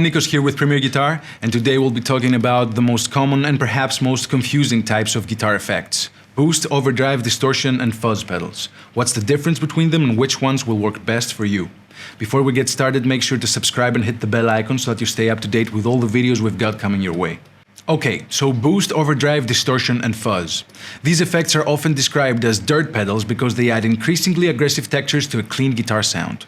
everyone, Nikos here with Premier Guitar, and today we'll be talking about the most common and perhaps most confusing types of guitar effects: boost, overdrive, distortion, and fuzz pedals. What's the difference between them and which ones will work best for you? Before we get started, make sure to subscribe and hit the bell icon so that you stay up to date with all the videos we've got coming your way. Okay, so boost, overdrive, distortion, and fuzz. These effects are often described as dirt pedals because they add increasingly aggressive textures to a clean guitar sound.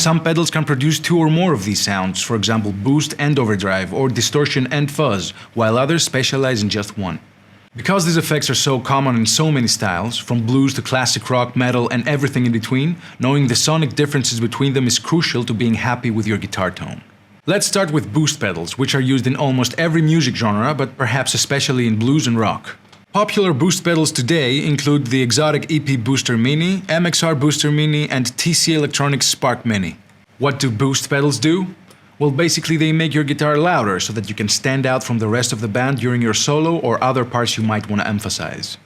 Some pedals can produce two or more of these sounds, for example boost and overdrive, or distortion and fuzz, while others specialize in just one. Because these effects are so common in so many styles, from blues to classic rock, metal, and everything in between, knowing the sonic differences between them is crucial to being happy with your guitar tone. Let's start with boost pedals, which are used in almost every music genre, but perhaps especially in blues and rock. Popular boost pedals today include the exotic EP Booster Mini, MXR Booster Mini, and TC Electronics Spark Mini. What do boost pedals do? Well, basically they make your guitar louder so that you can stand out from the rest of the band during your solo or other parts you might want to emphasize.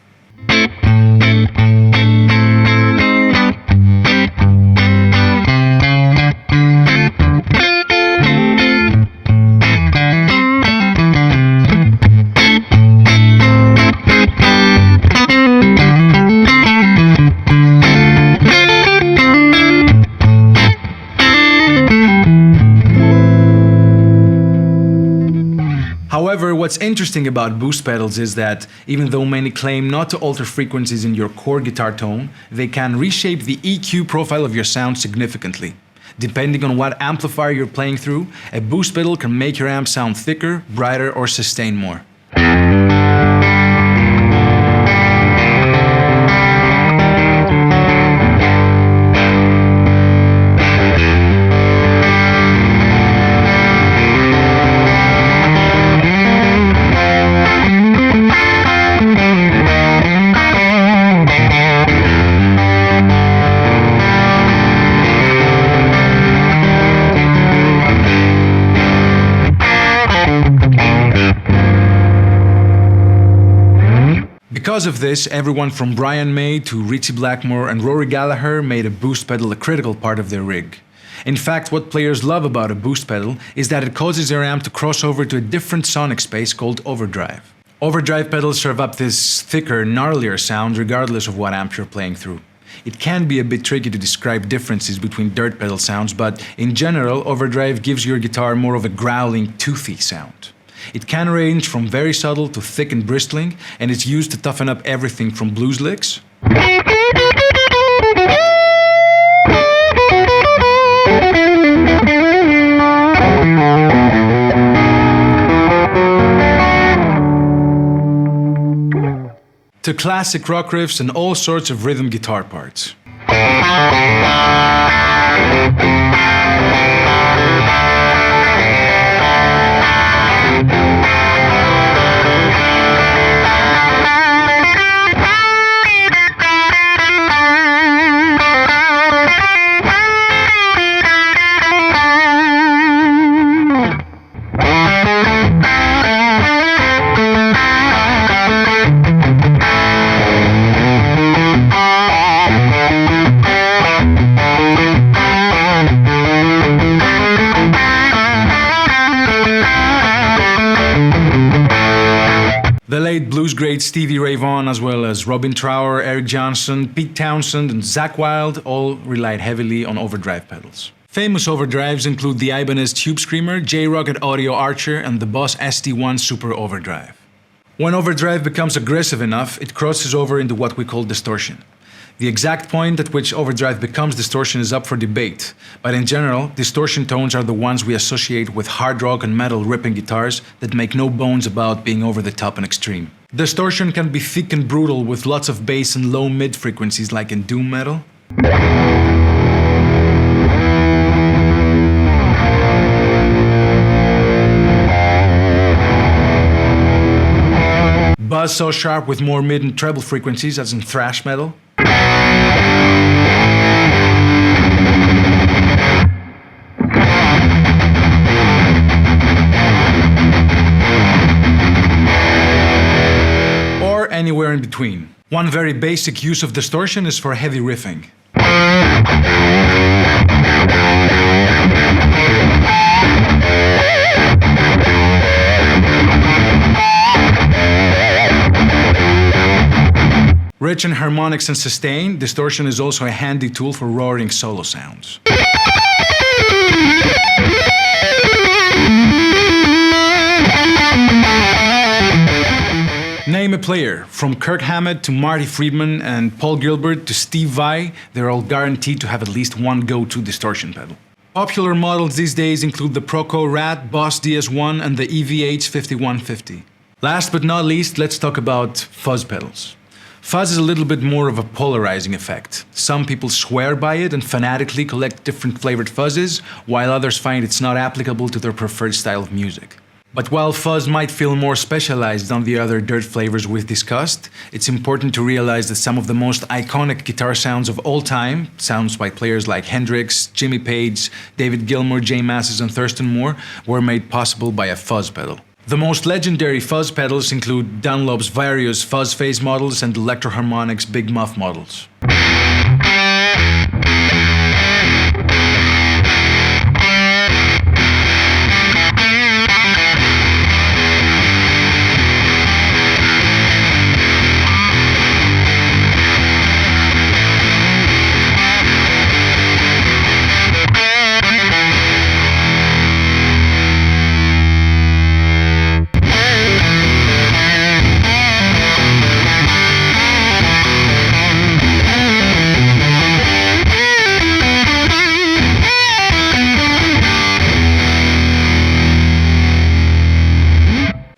However, what's interesting about boost pedals is that, even though many claim not to alter frequencies in your core guitar tone, they can reshape the EQ profile of your sound significantly. Depending on what amplifier you're playing through, a boost pedal can make your amp sound thicker, brighter, or sustain more. Because of this, everyone from Brian May to Ritchie Blackmore and Rory Gallagher made a boost pedal a critical part of their rig. In fact, what players love about a boost pedal is that it causes their amp to cross over to a different sonic space called overdrive. Overdrive pedals serve up this thicker, gnarlier sound regardless of what amp you're playing through. It can be a bit tricky to describe differences between dirt pedal sounds, but in general, overdrive gives your guitar more of a growling, toothy sound. It can range from very subtle to thick and bristling, and it's used to toughen up everything from blues licks to classic rock riffs and all sorts of rhythm guitar parts. The late blues greats Stevie Ray Vaughan, as well as Robin Trower, Eric Johnson, Pete Townshend, and Zakk Wylde all relied heavily on overdrive pedals. Famous overdrives include the Ibanez Tube Screamer, J-Rocket Audio Archer, and the Boss ST1 Super Overdrive. When overdrive becomes aggressive enough, it crosses over into what we call distortion. The exact point at which overdrive becomes distortion is up for debate, but in general, distortion tones are the ones we associate with hard rock and metal ripping guitars that make no bones about being over the top and extreme. Distortion can be thick and brutal with lots of bass and low mid frequencies like in doom metal. Buzz so sharp with more mid and treble frequencies as in thrash metal. between. One very basic use of distortion is for heavy riffing. Rich in harmonics and sustain, distortion is also a handy tool for roaring solo sounds. Name a player, from Kirk Hammett to Marty Friedman and Paul Gilbert to Steve Vai, they're all guaranteed to have at least one go-to distortion pedal. Popular models these days include the Proco Rat, Boss DS1 and the EVH 5150. Last but not least, let's talk about fuzz pedals. Fuzz is a little bit more of a polarizing effect. Some people swear by it and fanatically collect different flavored fuzzes, while others find it's not applicable to their preferred style of music. But while fuzz might feel more specialized than the other dirt flavors we've discussed, it's important to realize that some of the most iconic guitar sounds of all time, sounds by players like Hendrix, Jimmy Page, David Gilmour, J Mascis and Thurston Moore, were made possible by a fuzz pedal. The most legendary fuzz pedals include Dunlop's various fuzz phase models and Electro-Harmonix's Big Muff models.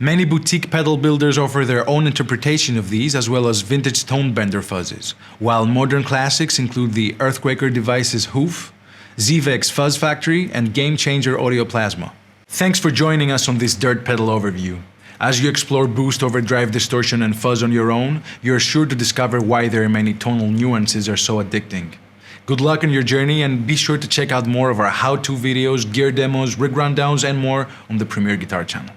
Many boutique pedal builders offer their own interpretation of these, as well as vintage tone bender fuzzes, while modern classics include the Earthquaker Devices Hoof, Zvex Fuzz Factory, and Game Changer Audio Plasma. Thanks for joining us on this dirt pedal overview. As you explore boost, overdrive, distortion, and fuzz on your own, you're sure to discover why their many tonal nuances are so addicting. Good luck on your journey, and be sure to check out more of our how-to videos, gear demos, rig rundowns, and more on the Premier Guitar channel.